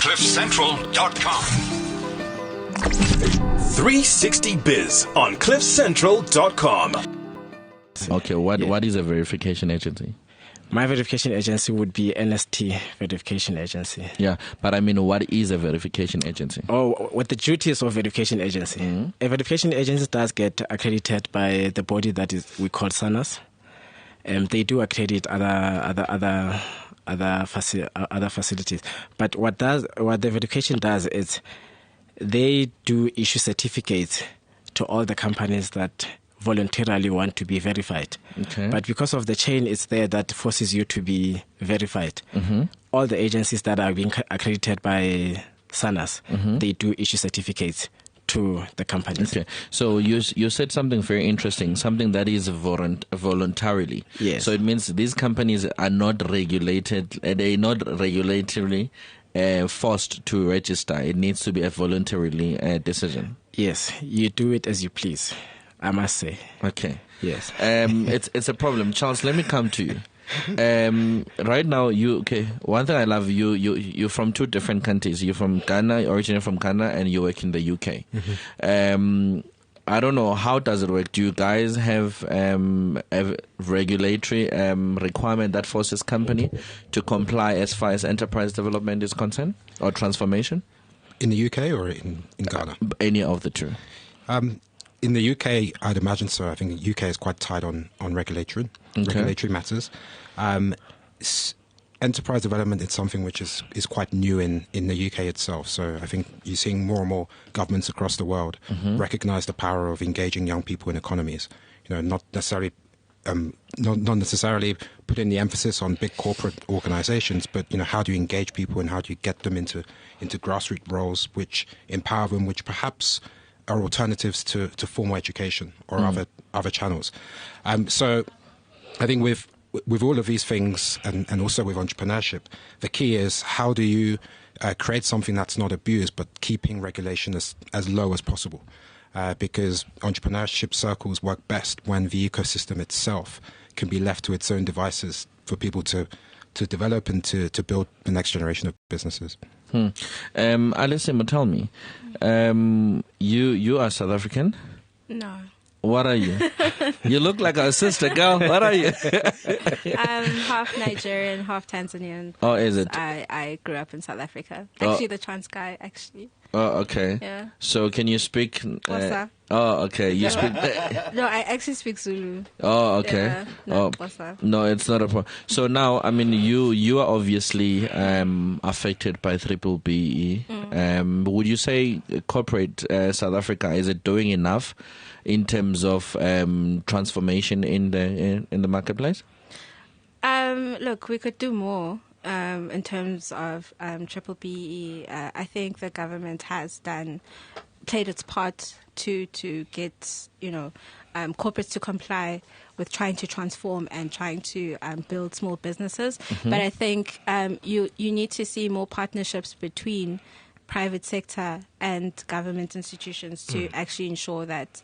CliffCentral.com. 360 Biz on CliffCentral.com. Okay, what is a verification agency? My verification agency would be NST Verification Agency. Yeah, but I mean, what is a verification agency? Oh, what the duties of verification agency? Mm-hmm. A verification agency does get accredited by the body that we call SANAS. They do accredit other facilities. But what the verification does is they do issue certificates to all the companies that voluntarily want to be verified. Okay. But because of the chain it's there that forces you to be verified, all the agencies that are being accredited by SANAS, they do issue certificates to the companies. Okay, so you said something very interesting, something that is voluntarily. Yes. So it means these companies are not regulated, they're not regulatorily forced to register. It needs to be a voluntarily decision. Yes, you do it as you please, I must say. Okay. Yes. It's a problem. Charles, let me come to you. Right now, one thing I love, you're from two different countries. You're from Ghana, originally from Ghana, and you work in the UK. I don't know, how does it work? Do you guys have a regulatory requirement that forces company to comply as far as enterprise development is concerned, or transformation? In the UK or in Ghana? Any of the two. In the UK, I'd imagine so. I think the UK is quite tight on regulatory matters. Enterprise development is something which is quite new in the UK itself. So I think you're seeing more and more governments across the world recognize the power of engaging young people in economies. Not necessarily putting the emphasis on big corporate organizations, but how do you engage people and how do you get them into grassroots roles which empower them, which perhaps are alternatives to formal education or other channels. So I think with all of these things and also with entrepreneurship, the key is how do you create something that's not abused but keeping regulation as low as possible. Because entrepreneurship circles work best when the ecosystem itself can be left to its own devices for people to develop and to build the next generation of businesses. Alesimo, tell me, you are South African? No. What are you? You look like our sister, girl. What are you? I'm half Nigerian, half Tanzanian. Oh, is it? I grew up in South Africa. Actually, the Transkei, actually. Oh, okay. Yeah. So can you speak? Xhosa. Oh, okay. You speak. No, I actually speak Zulu. Oh, okay. Yeah, no, Xhosa. No, it's not a problem. So now, I mean, you are obviously affected by B-BBEE. Would you say corporate South Africa, is it doing enough in terms of transformation in the marketplace? Look, we could do more. In terms of B-BBEE, I think the government has played its part to get corporates to comply with trying to transform and trying to build small businesses. But I think you need to see more partnerships between private sector and government institutions to actually ensure that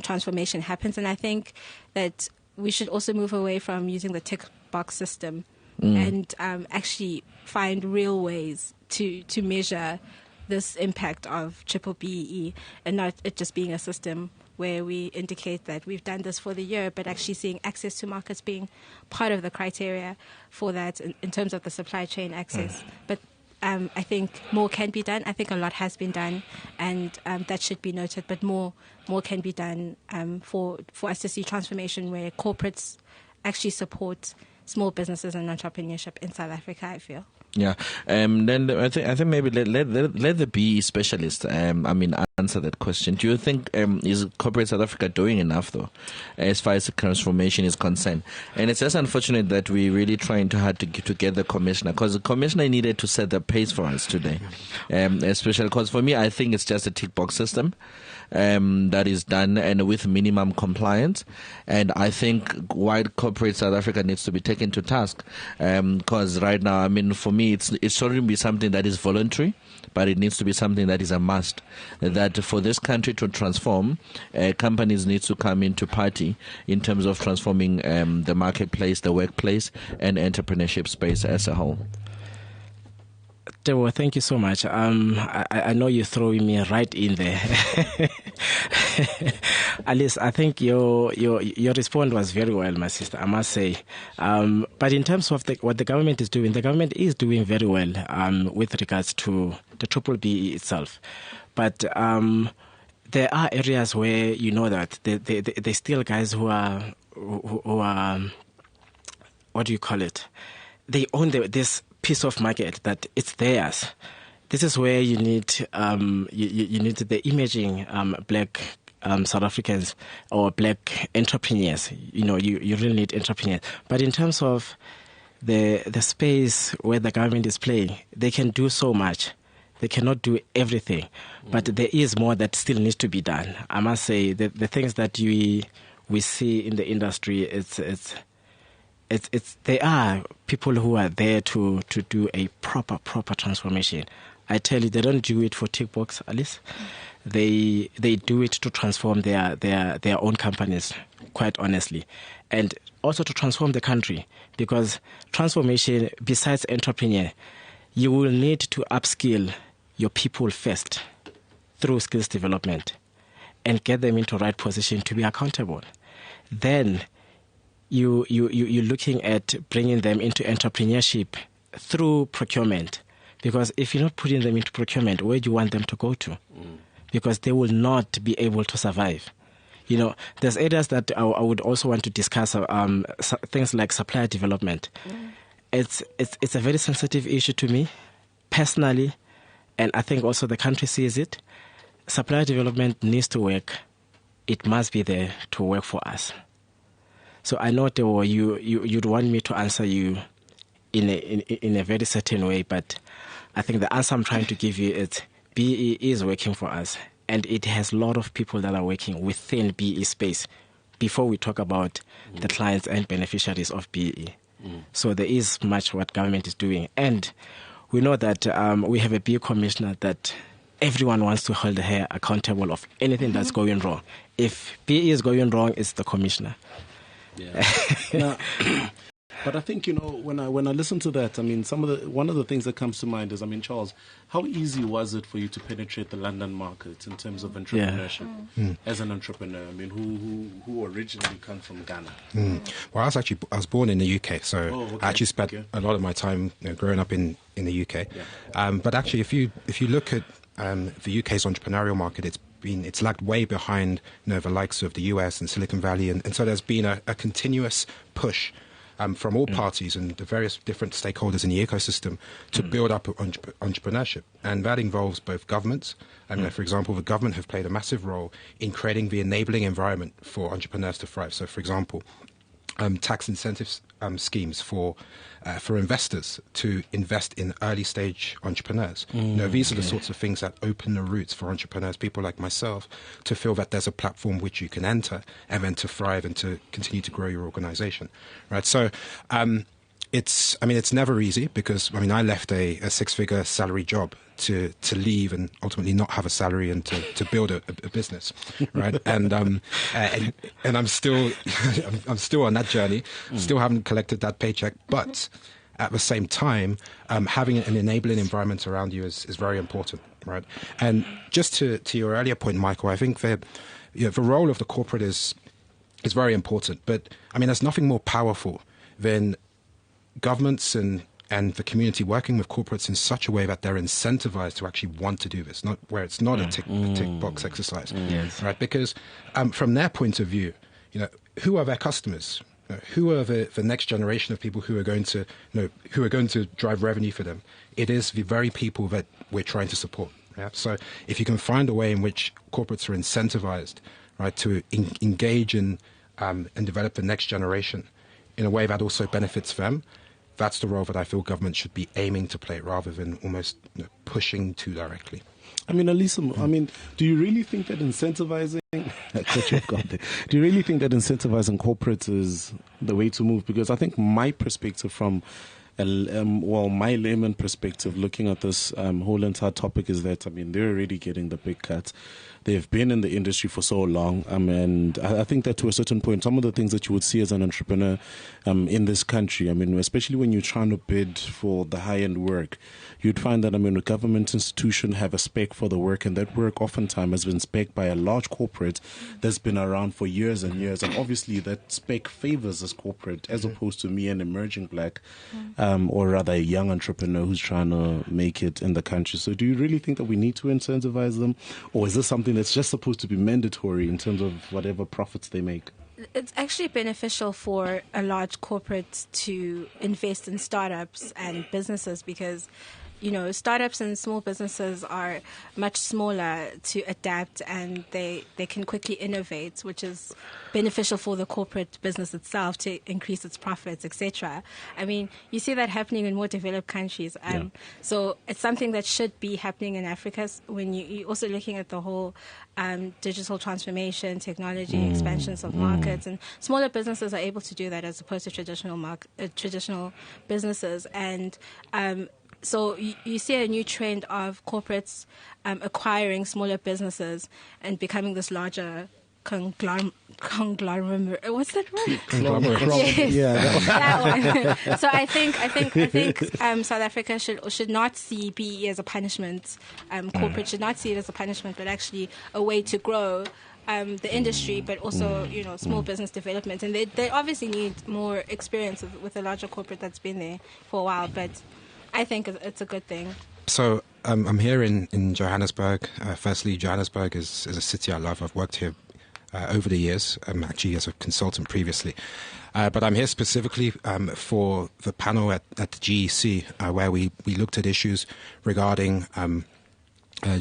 transformation happens. And I think that we should also move away from using the tick box system and actually find real ways to measure this impact of B-BBEE, and not it just being a system where we indicate that we've done this for the year, but actually seeing access to markets being part of the criteria for that in terms of the supply chain access. But I think more can be done. I think a lot has been done, and that should be noted, but more can be done for us to see transformation where corporates actually support small businesses and entrepreneurship in South Africa, I feel. Yeah. Then I think maybe let the BE specialist answer that question. Do you think is corporate South Africa doing enough though, as far as the transformation is concerned? And it's just unfortunate that we're really trying too hard to get the commissioner, because the commissioner needed to set the pace for us today. Especially because for me, I think it's just a tick box system that is done and with minimum compliance. And I think why corporate South Africa needs to be taken to task, because right now, I mean, for me, it shouldn't be something that is voluntary, but it needs to be something that is a must. That for this country to transform, companies need to come into party in terms of transforming the marketplace, the workplace, and entrepreneurship space as a whole. Teboho, thank you so much. I know you're throwing me right in there. Alice, I think your response was very well, my sister, I must say. But in terms of what the government is doing very well with regards to the B-BBEE itself. But there are areas where you know that there's still guys who are what do you call it? They own this piece of market that it's theirs. This is where you need you need the emerging black South Africans or black entrepreneurs. You know, you really need entrepreneurs. But in terms of the space where the government is playing, they can do so much. They cannot do everything, but there is more that still needs to be done. I must say the things that we see in the industry, it's there are people who are there to do a proper transformation. I tell you, they don't do it for tick box, Alice. They do it to transform their own companies, quite honestly, and also to transform the country. Because transformation, besides entrepreneur, you will need to upskill your people first through skills development and get them into the right position to be accountable. Then you're looking at bringing them into entrepreneurship through procurement. Because if you're not putting them into procurement, where do you want them to go to? Because they will not be able to survive. You know, there's areas that I would also want to discuss, things like supplier development. It's a very sensitive issue to me, personally, and I think also the country sees it. Supplier development needs to work. It must be there to work for us. So I know you'd want me to answer you in a very certain way, but I think the answer I'm trying to give you is BE is working for us, and it has a lot of people that are working within BE space before we talk about the clients and beneficiaries of BE. So there is much what government is doing, and we know that we have a BE commissioner that everyone wants to hold her accountable of anything that's going wrong. If BE is going wrong, it's the commissioner. Yeah. Now, but I think, you know, when I listen to that, I mean, one of the things that comes to mind is, I mean, Charles, how easy was it for you to penetrate the London market in terms of entrepreneurship as an entrepreneur? I mean, who originally come from Ghana? Well, I was born in the UK, so I actually spent a lot of my time growing up in the UK. Yeah. But actually, if you look at the UK's entrepreneurial market, it's lagged way behind the likes of the US and Silicon Valley, and so there's been a continuous push from all parties and the various different stakeholders in the ecosystem to build up entrepreneurship. And that involves both governments. I mean, for example, the government have played a massive role in creating the enabling environment for entrepreneurs to thrive. So, for example, tax incentives schemes for investors to invest in early stage entrepreneurs. These are the sorts of things that open the routes for entrepreneurs, people like myself, to feel that there's a platform which you can enter and then to thrive and to continue to grow your organization. Right. So it's never easy, because I left a 6-figure salary job to leave and ultimately not have a salary and to build a business, right? and I'm still I'm still on that journey, still haven't collected that paycheck, but at the same time, having an enabling environment around you is very important, right? And just to your earlier point, Michael, I think that the role of the corporate is very important, but there's nothing more powerful than governments and the community working with corporates in such a way that they're incentivized to actually want to do this, not where it's not a tick box exercise, right? Because from their point of view, who are their customers? Who are the next generation of people who are going to drive revenue for them? It is the very people that we're trying to support. Yeah? So if you can find a way in which corporates are incentivized, right, to engage in and develop the next generation in a way that also benefits them, that's the role that I feel government should be aiming to play, rather than almost pushing too directly. Alesimo, do you really think that incentivizing do you really think that incentivizing corporates is the way to move? Because I think my perspective from Well, my layman perspective looking at this whole entire topic is that, I mean, they're already getting the big cuts. They've been in the industry for so long, and I think that to a certain point, some of the things that you would see as an entrepreneur in this country, I mean, especially when you're trying to bid for the high-end work, you'd find that, I mean, a government institution have a spec for the work, and that work oftentimes has been spec'd by a large corporate that's been around for years and years, and obviously that spec favors this corporate as opposed to me, an emerging black, or rather a young entrepreneur who's trying to make it in the country. So do you really think that we need to incentivize them, or is this something that's just supposed to be mandatory in terms of whatever profits they make? It's actually beneficial for a large corporate to invest in startups and businesses because, you know, startups and small businesses are much smaller to adapt, and they can quickly innovate, which is beneficial for the corporate business itself to increase its profits, etc. I mean, you see that happening in more developed countries. So it's something that should be happening in Africa. When you're also looking at the whole digital transformation, technology, expansions of markets, and smaller businesses are able to do that as opposed to traditional businesses. And so you see a new trend of corporates acquiring smaller businesses and becoming this larger conglomerate. What's that word? Conglomerate. Yeah. That one. So I think South Africa should not see BEE as a punishment. Corporate should not see it as a punishment, but actually a way to grow the industry, but also, you know, small business development. And they obviously need more experience with a larger corporate that's been there for a while, but I think it's a good thing. So I'm here in Johannesburg. Firstly, Johannesburg is a city I love. I've worked here over the years, actually as a consultant previously. But I'm here specifically for the panel at the GEC, where we looked at issues regarding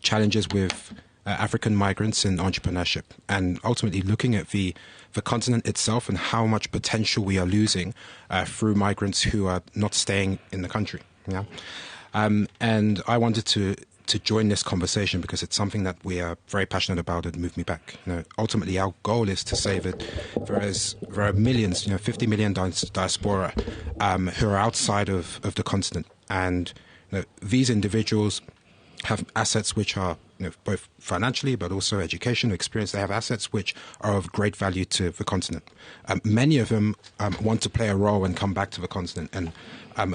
challenges with African migrants in entrepreneurship, and ultimately looking at the continent itself and how much potential we are losing through migrants who are not staying in the country. Yeah, and I wanted to join this conversation because it's something that we are very passionate about at Move Me Back. You know, ultimately, our goal is to say that there are millions, 50 million diaspora who are outside of the continent, and these individuals have assets which are both financially but also education experience. They have assets which are of great value to the continent. Many of them want to play a role and come back to the continent, and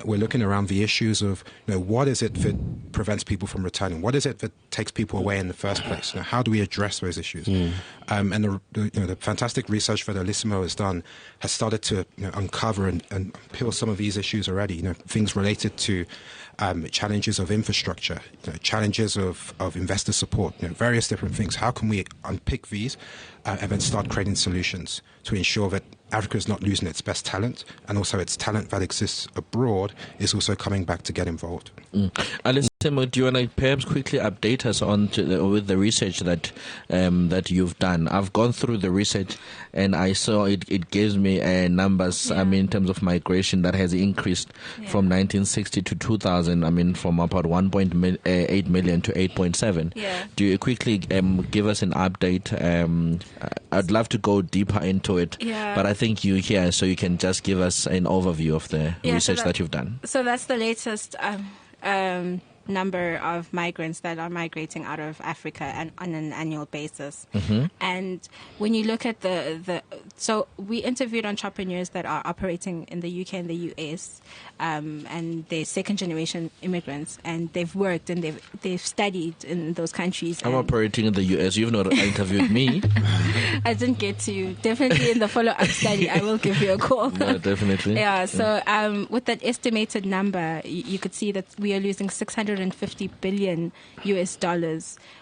we're looking around the issues of what is it that prevents people from returning? What is it that takes people away in the first place? How do we address those issues? And the fantastic research that Alesimo has done has started to uncover and peel some of these issues already. Things related to challenges of infrastructure, challenges of investor support, various different things. How can we unpick these and then start creating solutions to ensure that Africa is not losing its best talent, and also its talent that exists abroad is also coming back to get involved. Alesimo, do you want to perhaps quickly update us on with the research that you've done? I've gone through the research and I saw it gives me numbers. I mean, in terms of migration that has increased from 1960 to 2000. I mean, from about 1.8 million to 8.7. Yeah. Do you quickly give us an update? I'd love to go deeper into it, but I think you're here, so you can just give us an overview of the research that you've done. So that's the latest number of migrants that are migrating out of Africa and on an annual basis. And when you look at so we interviewed entrepreneurs that are operating in the UK and the US, and they're second generation immigrants, and they've worked and they've studied in those countries. I'm operating in the US. You've not interviewed me. I didn't get to. Definitely in the follow-up study, I will give you a call. No, definitely. So with that estimated number, you could see that we are losing $650 billion US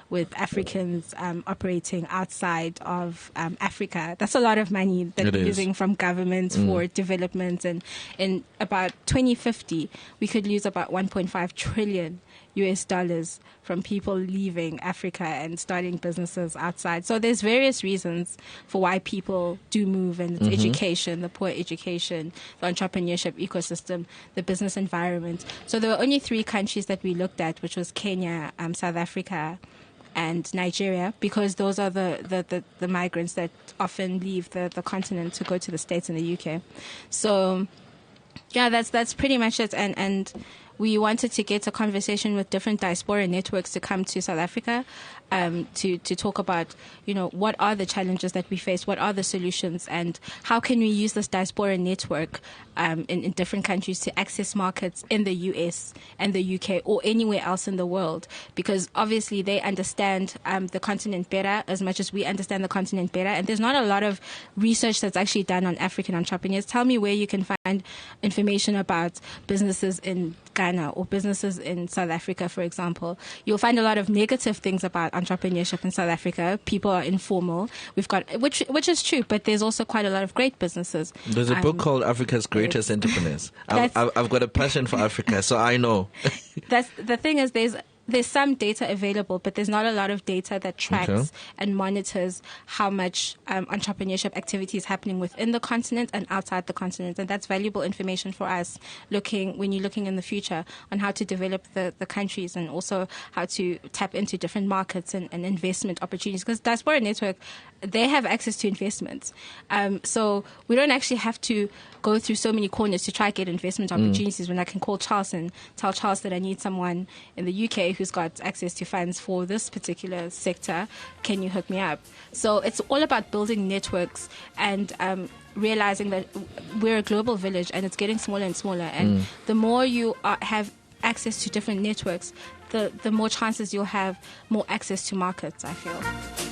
with Africans operating outside of Africa. That's a lot of money that we're using from governments for development. And in about 2050, we could lose about $1.5 trillion US from people leaving Africa and starting businesses outside. So there's various reasons for why people do move, and it's education, the poor education, the entrepreneurship ecosystem, the business environment. So there were only 3 countries that we looked at, which was Kenya, South Africa, and Nigeria, because those are the migrants that often leave the continent to go to the States and the UK. So Yeah, that's pretty much it. And we wanted to get a conversation with different diaspora networks to come to South Africa to talk about, what are the challenges that we face, what are the solutions, and how can we use this diaspora network in different countries to access markets in the US and the UK or anywhere else in the world, because obviously they understand the continent better as much as we understand the continent better, and there's not a lot of research that's actually done on African entrepreneurs. Tell me where you can find information about businesses in Ghana or businesses in South Africa, for example. You'll find a lot of negative things about entrepreneurship in South Africa. People are informal. We've got, which is true, but there's also quite a lot of great businesses. There's a book called Africa's Greatest Entrepreneurs. I've got a passion for Africa, so I know. That's the thing is there's some data available, but there's not a lot of data that tracks and monitors how much entrepreneurship activity is happening within the continent and outside the continent. And that's valuable information for us when you're looking in the future on how to develop the countries and also how to tap into different markets and investment opportunities. Because Diaspora Network, they have access to investments. So we don't actually have to go through so many corners to try to get investment opportunities when I can call Charles and tell Charles that I need someone in the UK who's got access to funds for this particular sector. Can you hook me up? So it's all about building networks and realizing that we're a global village and it's getting smaller and smaller. And the more you have access to different networks, the more chances you'll have more access to markets, I feel.